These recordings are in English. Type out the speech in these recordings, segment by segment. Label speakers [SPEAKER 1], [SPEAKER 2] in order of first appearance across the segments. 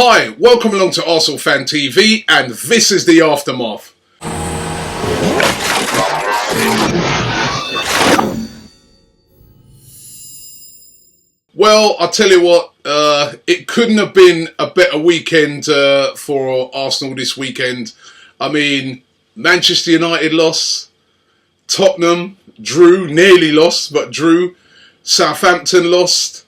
[SPEAKER 1] Hi, welcome along to Arsenal Fan TV, and this is the aftermath. Well, I'll tell you what, it couldn't have been a better weekend for Arsenal this weekend. I mean, Manchester United lost, Tottenham drew, nearly lost, but drew, Southampton lost.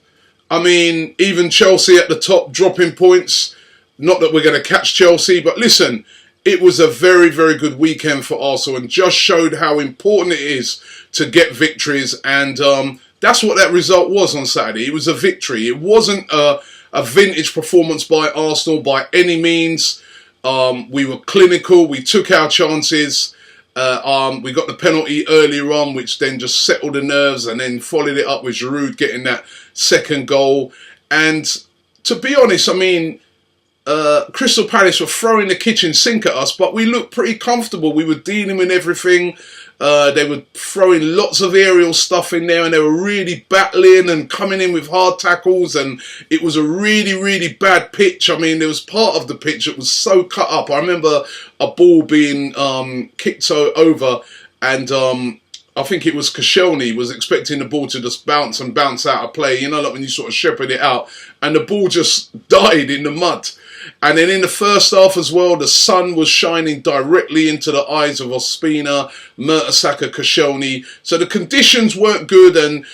[SPEAKER 1] I mean, even Chelsea at the top dropping points. Not that we're going to catch Chelsea, but listen, it was a very, very good weekend for Arsenal and just showed how important it is to get victories. And that's what that result was on Saturday. It was a victory. It wasn't a vintage performance by Arsenal by any means. We were clinical. We took our chances. We got the penalty earlier on, which then just settled the nerves, and then followed it up with Giroud getting that second goal. And to be honest, I mean, Crystal Palace were throwing the kitchen sink at us, but we looked pretty comfortable. We were dealing with everything. They were throwing lots of aerial stuff in there, and they were really battling and coming in with hard tackles, and it was a really, really bad pitch. I mean, there was part of the pitch that was so cut up. I remember a ball being kicked over, and I think it was Koscielny was expecting the ball to just bounce out of play, you know, like when you sort of shepherd it out, and the ball just died in the mud. And then in the first half as well, the sun was shining directly into the eyes of Ospina, Mertesacker, Koscielny. So the conditions weren't good, and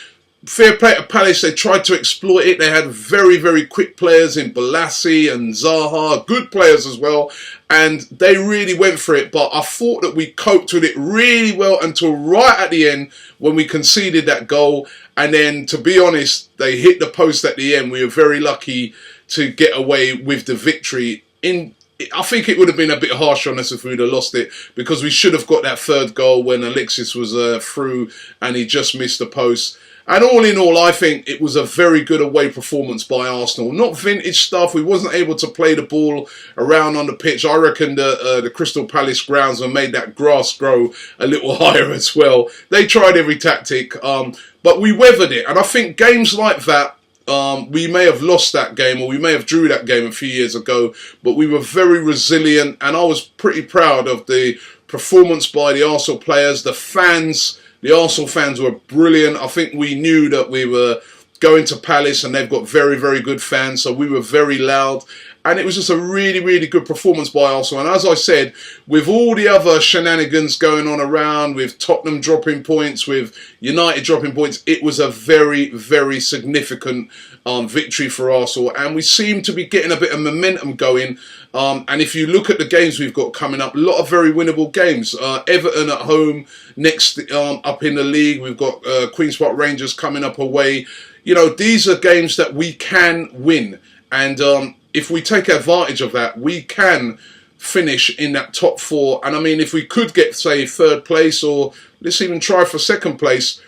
[SPEAKER 1] fair play to Palace, they tried to exploit it. They had very, very quick players in Balassi and Zaha, good players as well, and they really went for it. But I thought that we coped with it really well until right at the end when we conceded that goal. And then, to be honest, they hit the post at the end. We were very lucky to get away with the victory. I think it would have been a bit harsh on us if we'd have lost it, because we should have got that third goal when Alexis was through and he just missed the post. And all in all, I think it was a very good away performance by Arsenal. Not vintage stuff. We wasn't able to play the ball around on the pitch. I reckon the Crystal Palace groundsman made that grass grow a little higher as well. They tried every tactic, but we weathered it. And I think games like that, we may have lost that game, or we may have drew that game a few years ago, but we were very resilient, and I was pretty proud of the performance by the Arsenal players. The fans, the Arsenal fans were brilliant. I think we knew that we were going to Palace, and they've got very, very good fans, so we were very loud. And it was just a really, really good performance by Arsenal. And as I said, with all the other shenanigans going on around, with Tottenham dropping points, with United dropping points, it was a very, very significant victory for Arsenal. And we seem to be getting a bit of momentum going. And if you look at the games we've got coming up, a lot of very winnable games. Everton at home, next up in the league. We've got Queen's Park Rangers coming up away. You know, these are games that we can win. And if we take advantage of that, we can finish in that top four. And I mean, if we could get, say, third place, or let's even try for second place,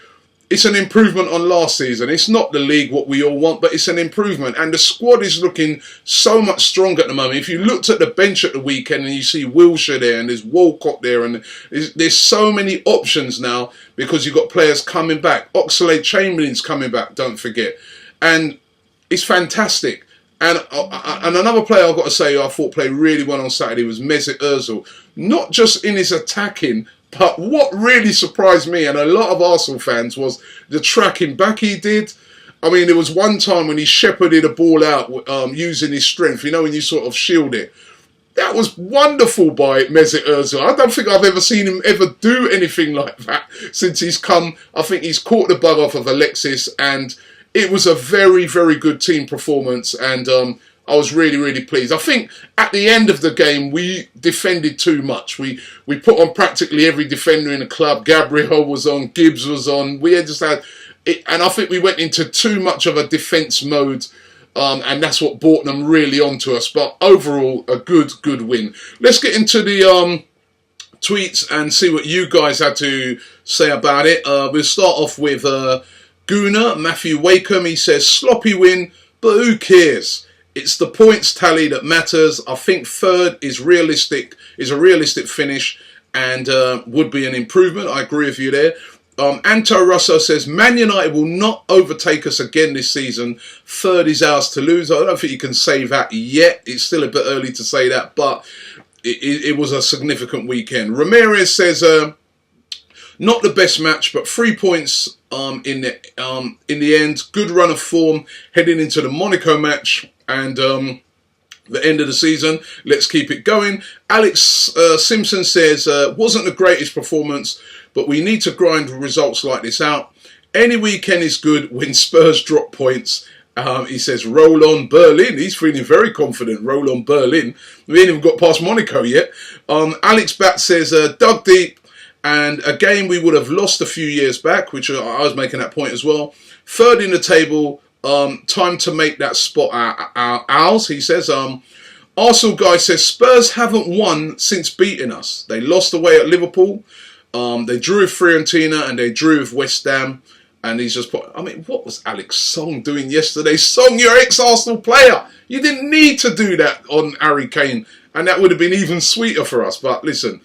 [SPEAKER 1] it's an improvement on last season. It's not the league what we all want, but it's an improvement. And the squad is looking so much stronger at the moment. If you looked at the bench at the weekend and you see Wilshere there, and there's Walcott there, and there's so many options now because you've got players coming back. Oxlade-Chamberlain's coming back, don't forget. And it's fantastic. And another player I've got to say who I thought played really well on Saturday was Mesut Ozil. Not just in his attacking, but what really surprised me and a lot of Arsenal fans was the tracking back he did. I mean, there was one time when he shepherded a ball out using his strength, you know, when you sort of shield it. That was wonderful by Mesut Ozil. I don't think I've ever seen him ever do anything like that since he's come. I think he's caught the bug off of Alexis, and it was a very, very good team performance, and I was really, really pleased. I think at the end of the game, we defended too much. We put on practically every defender in the club. Gabriel was on, Gibbs was on. We had just had it, and I think we went into too much of a defence mode, and that's what brought them really onto us. But overall, a good win. Let's get into the tweets and see what you guys had to say about it. We'll start off with Gooner, Matthew Wakeham. He says, sloppy win, but who cares? It's the points tally that matters. I think third is a realistic finish, and would be an improvement. I agree with you there. Anto Russo says, Man United will not overtake us again this season. Third is ours to lose. I don't think you can say that yet. It's still a bit early to say that, but it was a significant weekend. Ramirez says, not the best match, but 3 points in the end. Good run of form heading into the Monaco match and the end of the season. Let's keep it going. Alex Simpson says, wasn't the greatest performance, but we need to grind results like this out. Any weekend is good when Spurs drop points. He says, roll on Berlin. He's feeling very confident. Roll on Berlin. We ain't even got past Monaco yet. Alex Bat says, dug deep. And a game we would have lost a few years back, which I was making that point as well. Third in the table. Time to make that spot ours, he says. Arsenal guy says, Spurs haven't won since beating us. They lost away at Liverpool. They drew with Fiorentina and they drew with West Ham. And he's just put, I mean, what was Alex Song doing yesterday? Song, your ex-Arsenal player. You didn't need to do that on Harry Kane. And that would have been even sweeter for us. But listen,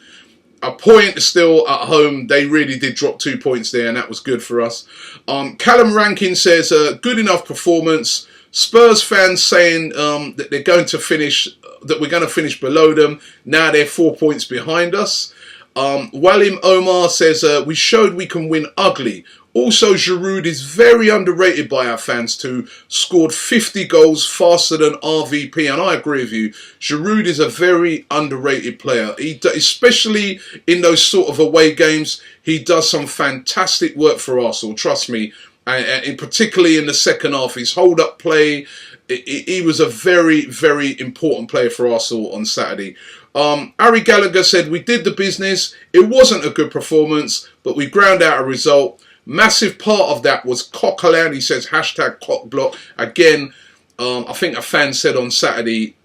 [SPEAKER 1] a point still at home. They really did drop 2 points there, and that was good for us. Callum Rankin says, good enough performance. Spurs fans saying that they're going to finish, that we're going to finish below them. Now they're 4 points behind us. Walim Omar says, we showed we can win ugly. Also, Giroud is very underrated by our fans too. Scored 50 goals faster than RVP, and I agree with you. Giroud is a very underrated player. Especially in those sort of away games, he does some fantastic work for Arsenal, trust me. And particularly in the second half, his hold-up play, he was a very, very important player for Arsenal on Saturday. Harry Gallagher said, we did the business. It wasn't a good performance, but we ground out a result. Massive part of that was Coquelin. He says hashtag cockblock. Again, I think a fan said on Saturday,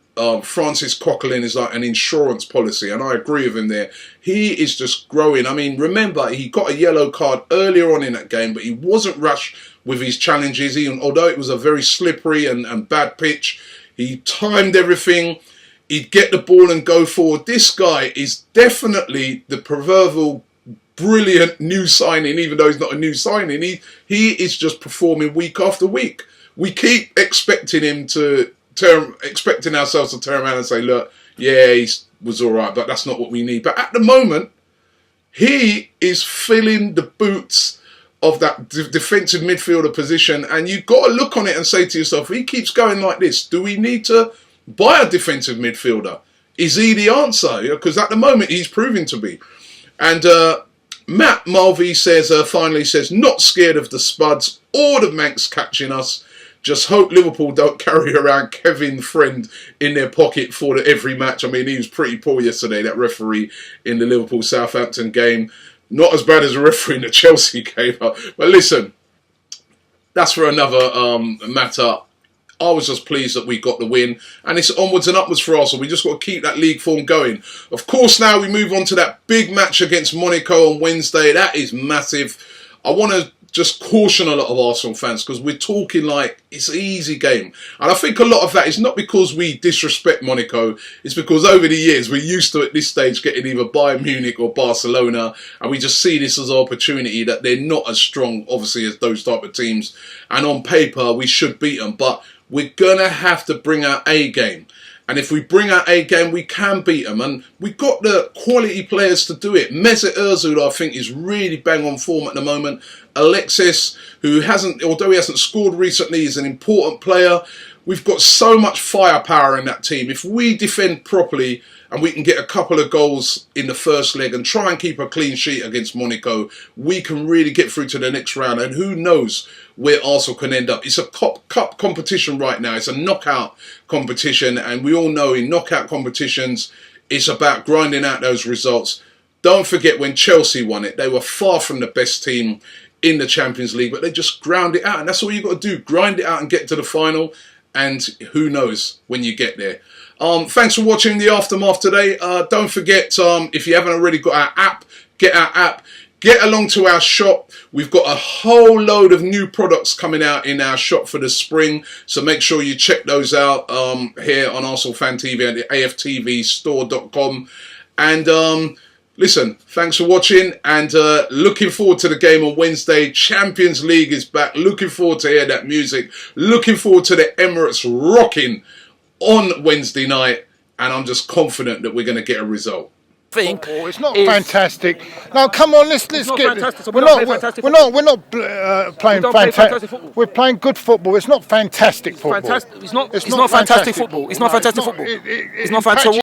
[SPEAKER 1] Francis Coquelin is like an insurance policy, and I agree with him there. He is just growing. I mean, remember, he got a yellow card earlier on in that game, but he wasn't rushed with his challenges. Although it was a very slippery and bad pitch, he timed everything. He'd get the ball and go forward. This guy is definitely the proverbial brilliant new signing, even though he's not a new signing. He is just performing week after week. We keep expecting him to expecting ourselves to turn around and say, look, yeah, he was all right, but that's not what we need. But at the moment, he is filling the boots of that defensive midfielder position, and you've got to look on it and say to yourself, if he keeps going like this, do we need to buy a defensive midfielder? Is he the answer? Because at the moment, he's proving to be. And Matt Mulvey says, finally says, not scared of the Spuds or the Manx catching us. Just hope Liverpool don't carry around Kevin Friend in their pocket for every match. I mean, he was pretty poor yesterday, that referee in the Liverpool-Southampton game. Not as bad as a referee in the Chelsea game. But listen, that's for another matter. I was just pleased that we got the win. And it's onwards and upwards for Arsenal. We just got to keep that league form going. Of course, now we move on to that big match against Monaco on Wednesday. That is massive. I want to just caution a lot of Arsenal fans, because we're talking like it's an easy game. And I think a lot of that is not because we disrespect Monaco. It's because over the years we're used to at this stage getting either Bayern Munich or Barcelona, and we just see this as an opportunity that they're not as strong, obviously, as those type of teams. And on paper, we should beat them. But we're going to have to bring our A game. And if we bring our A game, we can beat them. And we've got the quality players to do it. Mesut Ozil, I think, is really bang on form at the moment. Alexis, who hasn't, although he hasn't scored recently, is an important player. We've got so much firepower in that team. If we defend properly and we can get a couple of goals in the first leg and try and keep a clean sheet against Monaco, we can really get through to the next round. And who knows where Arsenal can end up. It's a cup competition right now. It's a knockout competition. And we all know in knockout competitions, it's about grinding out those results. Don't forget when Chelsea won it, they were far from the best team in the Champions League, but they just ground it out. And that's all you've got to do. Grind it out and get to the final. And who knows when you get there. Thanks for watching the Aftermath today. Don't forget, if you haven't already got our app, get our app. Get along to our shop. We've got a whole load of new products coming out in our shop for the spring. So make sure you check those out here on Arsenal Fan TV at the AFTV store.com. And listen, thanks for watching, and looking forward to the game on Wednesday. Champions League is back. Looking forward to hear that music. Looking forward to the Emirates rocking on Wednesday night, and I'm just confident that we're going to get a result.
[SPEAKER 2] It's not fantastic. Now, come on, let's get. We're not playing fantastic football. We're playing good football. It's not fantastic football.
[SPEAKER 3] It's not fantastic football. It's not fantastic football. It's not fantastic football. It's not fantastic.